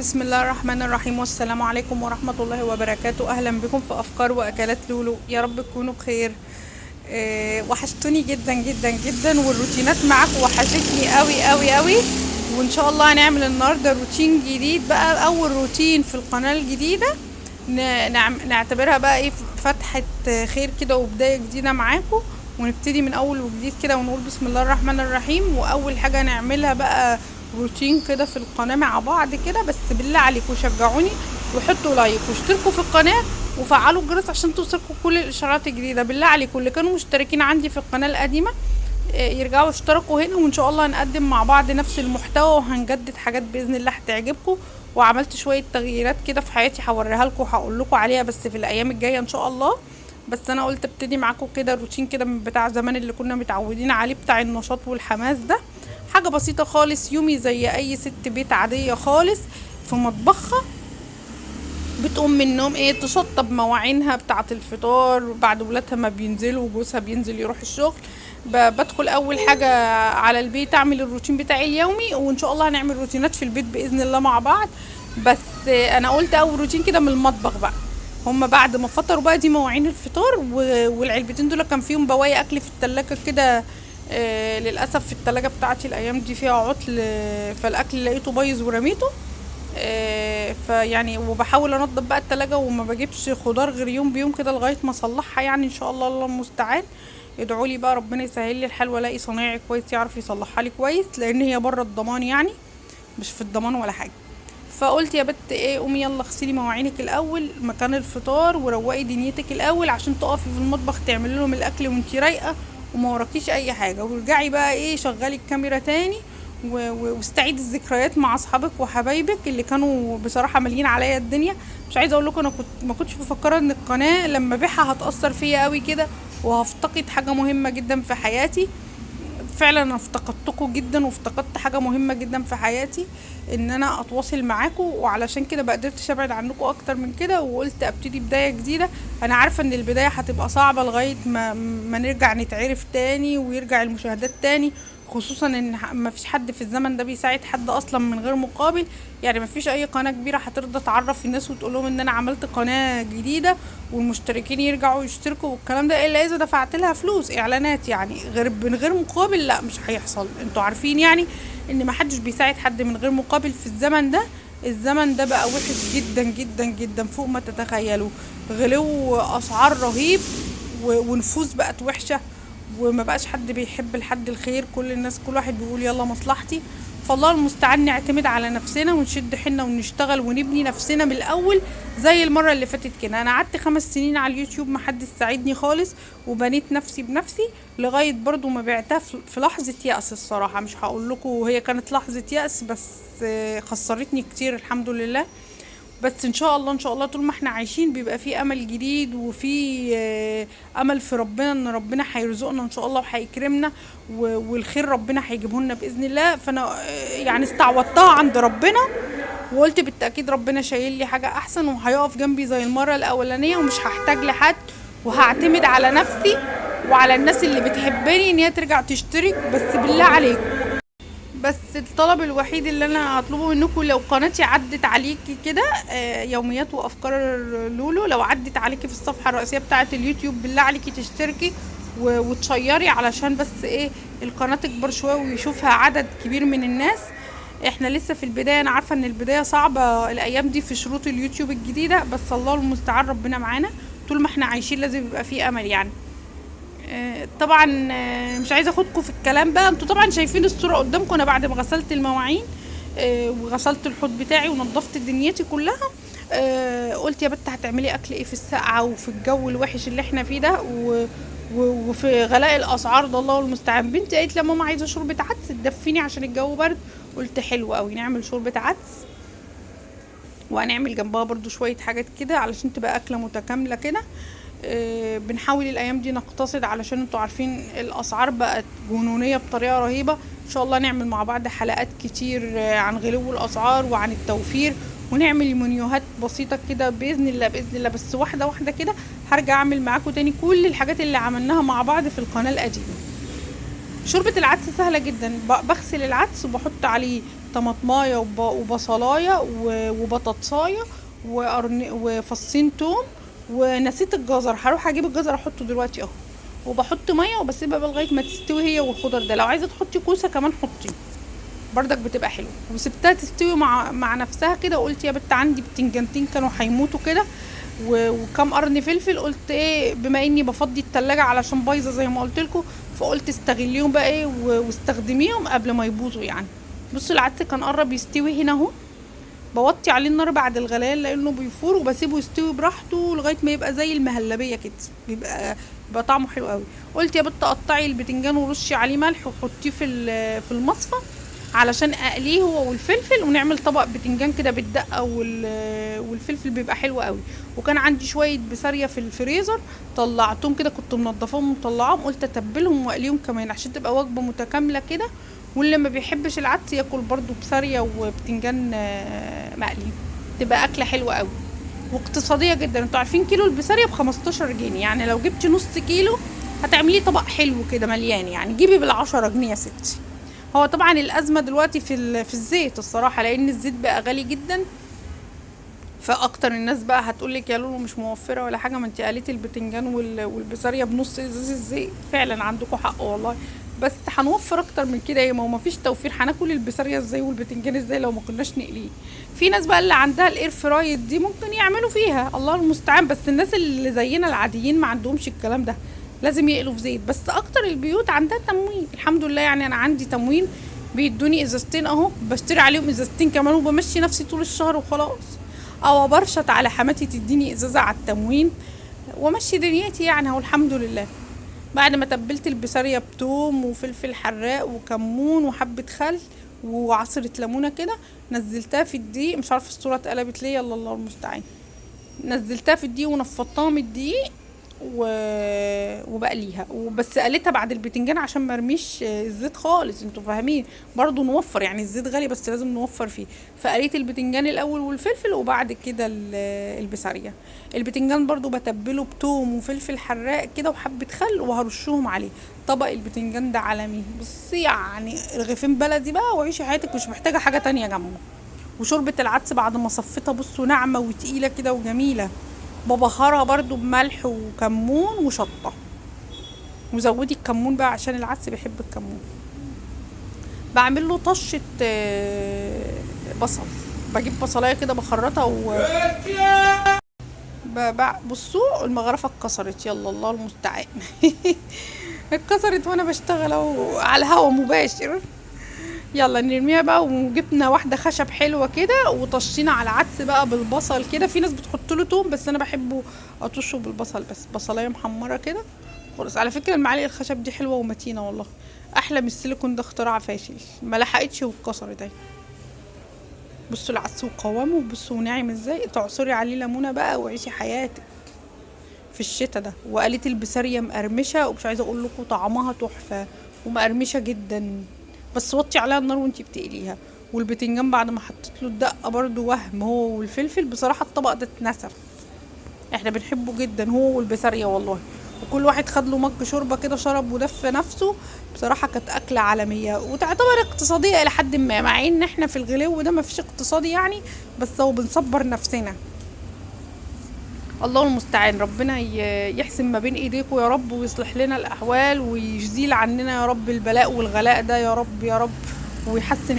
بسم الله الرحمن الرحيم، والسلام عليكم ورحمة الله وبركاته. أهلا بكم في أفكار وأكلات لولو. يا رب تكونوا بخير. وحشتوني جدا جدا جدا، والروتينات معاكم وحشتني قوي قوي قوي. وإن شاء الله هنعمل النهاردة روتين جديد، بقى أول روتين في القناة الجديدة. نعتبرها بقى إيه، فتحة خير كده وبداية جديدة معاكم. ونبتدي من أول وجديد كده ونقول بسم الله الرحمن الرحيم. وأول حاجة نعملها بقى روتين كده في القناة مع بعض كده. بس بالله عليكم شجعوني وحطوا لايك واشتركوا في القناة وفعلوا الجرس عشان توصلكم كل الاشعارات الجديدة. بالله عليكم اللي كانوا مشتركين عندي في القناة القديمة يرجعوا يشتركوا هنا، وان شاء الله هنقدم مع بعض نفس المحتوى وهنجدد حاجات باذن الله هتعجبكم. وعملت شوية تغييرات كده في حياتي هوريها لكم وهقول لكم عليها بس في الايام الجاية ان شاء الله. بس انا قلت ابتدي معاكم كده روتين كده من بتاع زمان اللي كنا متعودين عليه، بتاع النشاط والحماس ده. حاجة بسيطة خالص، يومي زي اي ست بيت عادية خالص في مطبخها. بتقوم من النوم تشطب مواعينها بتاعة الفطار بعد ولادها ما بينزلوا وجوزها بينزل يروح الشغل. بدخل اول حاجة على البيت اعمل الروتين بتاعي اليومي، وان شاء الله هنعمل روتينات في البيت باذن الله مع بعض. بس انا قلت اول روتين كده من المطبخ بقى. هما بعد ما فطروا بقى، دي مواعين الفطار والعلبتين دول كان فيهم بواقي اكل في التلاجة كده. للاسف في التلاجة بتاعتي الايام دي فيها عطل، فالاكل لقيته بايظ ورميته. فيعني وبحاول انضف بقى التلاجة وما بجيبش خضار غير يوم بيوم كده لغايه ما اصلحها، يعني ان شاء الله الله المستعان. ادعوا لي بقى ربنا يسهل لي الحال والاقي صنايعي كويس يعرف يصلحها لي كويس، لان هي بره الضمان يعني، مش في الضمان ولا حاجه. فقلت يا بت قومي يلا اغسلي مواعينك الاول مكان الفطار وروقي دنيتك الاول عشان تقفي في المطبخ تعملي لهم الاكل وانتي رايقه وما وراكيش اي حاجه. وارجعي بقى شغلي الكاميرا تاني واستعيد الذكريات مع اصحابك وحبايبك اللي كانوا بصراحه مالين عليا الدنيا. مش عايزه اقول لكم، انا ما كنتش مفكره ان القناه لما بيعها هتاثر فيا قوي كده وهفتقد حاجه مهمه جدا في حياتي. فعلا انا افتقدتكم جدا وافتقدت حاجه مهمه جدا في حياتي، ان انا اتواصل معاكم. وعلشان كده ما قدرتش ابعد عنكم اكتر من كده، وقلت ابتدي بدايه جديده. انا عارفه ان البدايه هتبقى صعبه لغايه ما نرجع نتعرف تاني ويرجع المشاهدات تاني، خصوصا ان ما فيش حد في الزمن ده بيساعد حد اصلا من غير مقابل. يعني ما فيش اي قناه كبيره هترضى تعرف الناس وتقول لهم ان انا عملت قناه جديده والمشتركين يرجعوا يشتركوا والكلام ده، الا اذا دفعت لها فلوس اعلانات. يعني من غير مقابل لا، مش هيحصل. انتوا عارفين يعني ان ما حدش بيساعد حد من غير مقابل في الزمن ده. الزمن ده بقى وحش جدا جدا جدا فوق ما تتخيلوا. غلو اسعار رهيب ونفوس بقت وحشه، وما بقاش حد بيحب لحد الخير. كل الناس كل واحد بيقول يلا مصلحتي. فالله المستعان نعتمد على نفسنا ونشد حيلنا ونشتغل ونبني نفسنا من الاول زي المره اللي فاتت كده. انا قعدت 5 سنين على اليوتيوب ما حد ساعدني خالص، وبنيت نفسي بنفسي لغايه برضو ما بعتها في لحظه يأس. الصراحه مش هقول لكم هي كانت لحظه يأس، بس خسرتني كتير الحمد لله. بس ان شاء الله ان شاء الله طول ما احنا عايشين بيبقى في امل جديد، وفي امل في ربنا ان ربنا هيرزقنا ان شاء الله وهيكرمنا، والخير ربنا هيجيبه لنا باذن الله. فانا يعني استعوضتها عند ربنا، وقلت بالتاكيد ربنا شايل لي حاجه احسن وهيقف جنبي زي المره الاولانيه، ومش هحتاج لحد وهعتمد على نفسي وعلى الناس اللي بتحبني ان هي ترجع تشترك. بس بالله عليكم، بس الطلب الوحيد اللي انا هطلبه منكم، لو قناتي عدت عليكي كده يوميات وافكار لولو، لو عدت عليكي في الصفحه الرئيسيه بتاعه اليوتيوب، بالله عليكي تشتركي وتشيري علشان بس القناه تكبر شويه ويشوفها عدد كبير من الناس. احنا لسه في البدايه، انا عارفه ان البدايه صعبه الايام دي في شروط اليوتيوب الجديده، بس الله المستعان ربنا معانا. طول ما احنا عايشين لازم يبقى في امل يعني. طبعا مش عايزه اخدكم في الكلام بقى. انتوا طبعا شايفين الصوره قدامكم، انا بعد ما غسلت المواعين وغسلت الحوض بتاعي ونظفت دنيتي كلها، قلت يا بت هتعملي اكل ايه في السقعه وفي الجو الوحش اللي احنا فيه ده وفي غلاء الاسعار ده الله المستعان. بنتي قالت لي ماما عايزه شوربه عدس تدفيني عشان الجو برد. قلت حلو قوي نعمل شوربه عدس، وهنعمل جنبها برضو شويه حاجات كده علشان تبقى اكله متكامله كده. بنحاول الايام دي نقتصد علشان انتوا عارفين الاسعار بقت جنونيه بطريقه رهيبه. ان شاء الله نعمل مع بعض حلقات كتير عن غلو الاسعار وعن التوفير، ونعمل منيوهات بسيطه كده باذن الله باذن الله. بس واحده واحده كده هرجع اعمل معاكم تاني كل الحاجات اللي عملناها مع بعض في القناه القديمه. شوربة العدس سهلة جدا، بغسل العدس وبحط عليه طماطمايه وبصلايه وبطاطسايه وفصين توم. ونسيت الجزر، هروح اجيب الجزر احطه دلوقتي اهو. وبحط ميه وبسيبها بقى لغايه ما تستوي هي والخضر ده. لو عايزه تحطي كوسه كمان حطي، بردك بتبقى حلوه. وسبتها تستوي مع نفسها كده، وقلت يا بت عندي بتنجانتين كانوا هيموتوا كده وكام قرن فلفل، قلت ايه بما اني بفضي التلاجة علشان بايظه زي ما قلت لكم، فقلت استغليهم بقى ايه واستخدميهم قبل ما يبوظوا يعني. بصوا العدس كان قرب يستوي هنا اهو. بوطي عليه النار بعد الغليان لانه بيفور، وبسيبه يستوي براحته لغايه ما يبقى زي المهلبيه كده، بيبقى طعمه حلو قوي. قلت يا بت قطعي البتنجان ورشي عليه ملح وحطيه في المصفى علشان اقليه هو والفلفل، ونعمل طبق بتنجان كده بالدقه والفلفل بيبقى حلو قوي. وكان عندي شويه بسارية في الفريزر، طلعتهم كده، كنت منضفاهم ومطلعاهم، قلت اتبلهم واقليهم كمان عشان تبقى وجبه متكامله كده. واللي ما بيحبش العدس ياكل برضو بسارية وبتنجان مقلي، تبقى اكله حلوه قوي واقتصاديه جدا. انتوا عارفين كيلو البسارية ب15 جنيه، يعني لو جبتي نص كيلو هتعمليه طبق حلو كده مليان، يعني جيبي بال10 جنيه يا ستي. هو طبعا الازمه دلوقتي في الزيت الصراحه، لان الزيت بقى غالي جدا. فاكتر الناس بقى هتقولك يا لولو مش موفره ولا حاجه، ما انت قاليتي البتنجان والبسارية بنص ازاز الزيت. فعلا عندكم حق والله، بس هنوفر اكتر من كده. ايه، ما هو مفيش توفير، هناكل البسارية ازاي والبتنجان ازاي لو ما كناش نقليه؟ في ناس بقى اللي عندها الاير فرايد دي ممكن يعملوا فيها، الله المستعان. بس الناس اللي زينا العاديين ما عندهمش الكلام ده، لازم يقلوا في زيت. بس اكتر البيوت عندها تموين الحمد لله، يعني انا عندي تموين، بيدوني ازازتين اهو، بشتري عليهم ازازتين كمان وبمشي نفسي طول الشهر وخلاص. او برشط على حماتي تديني ازازه على التموين وامشي دنيتي يعني اهو الحمد لله. بعد ما تبلت البسارية بتوم وفلفل حراق وكمون وحبة خل وعصرة ليمونة كده، نزلتها في الدقيق. مش عارفة الصورة اتقلبت ليه، يلا الله المستعان. نزلتها في الدقيق ونفضتها من الدقيق و... وبقليها. وبس قليتها بعد البتنجان عشان مرميش الزيت خالص، انتوا فاهمين، برضو نوفر يعني، الزيت غالي بس لازم نوفر فيه. فقليت البتنجان الاول والفلفل وبعد كده البسارية. البتنجان برضو بتبله بتوم وفلفل حراق كده وحبة خل وهرشهم عليه. طبق البتنجان ده عالمي، بصي يعني رغيفين بلدي بقى وعيشي حياتك، مش محتاجة حاجة تانية جنبه. وشوربة العدس بعد ما صفيتها بصوا ناعمة وتقيلة كده وجميلة. ببهرها برضو بملح وكمون وشطة، وزودي الكمون بقى عشان العدس بيحب الكمون. بعمل له طشة بصل. بجيب بصلايه كده بخرطها بصوا المغرفة اتكسرت، يلا الله المستعان. اتكسرت وانا بشتغل اهو على الهوا مباشر. يلا نرميها بقى. وجبنا واحده خشب حلوه كده وطشينا على العدس بقى بالبصل كده. في ناس بتحط له توم بس انا بحبه اطشه بالبصل بس، بصلايه محمره كده خلاص. على فكره المعالق الخشب دي حلوه ومتينه والله، احلى من السيليكون، ده اختراع فاشل ما لحقتش واتكسرت اهي. بصوا العدس وقوامه، وبصوا ناعم ازاي. تعصري عليه ليمونه بقى وعيشي حياتك في الشتاء ده. وقالت البسارية مقرمشه، ومش عايزه اقول لكم طعمها تحفه ومقرمشه جدا، بس وطي عليها النار وانتي بتقليها. والبتنجان بعد ما حطيت له الدقه برضو وهم هو والفلفل، بصراحه الطبق ده اتنسف، احنا بنحبه جدا هو والبسارية والله. وكل واحد خد له مج شوربه كده شرب ودف نفسه. بصراحه كانت اكله عالميه وتعتبر اقتصاديه الى حد ما، مع ان احنا في الغلو ده ما فيش اقتصادي يعني، بس هو بنصبر نفسنا. الله المستعان، ربنا يحسن ما بين ايديكم يا رب، ويصلح لنا الاحوال ويزيل عننا يا رب البلاء والغلاء ده يا رب يا رب، ويحسن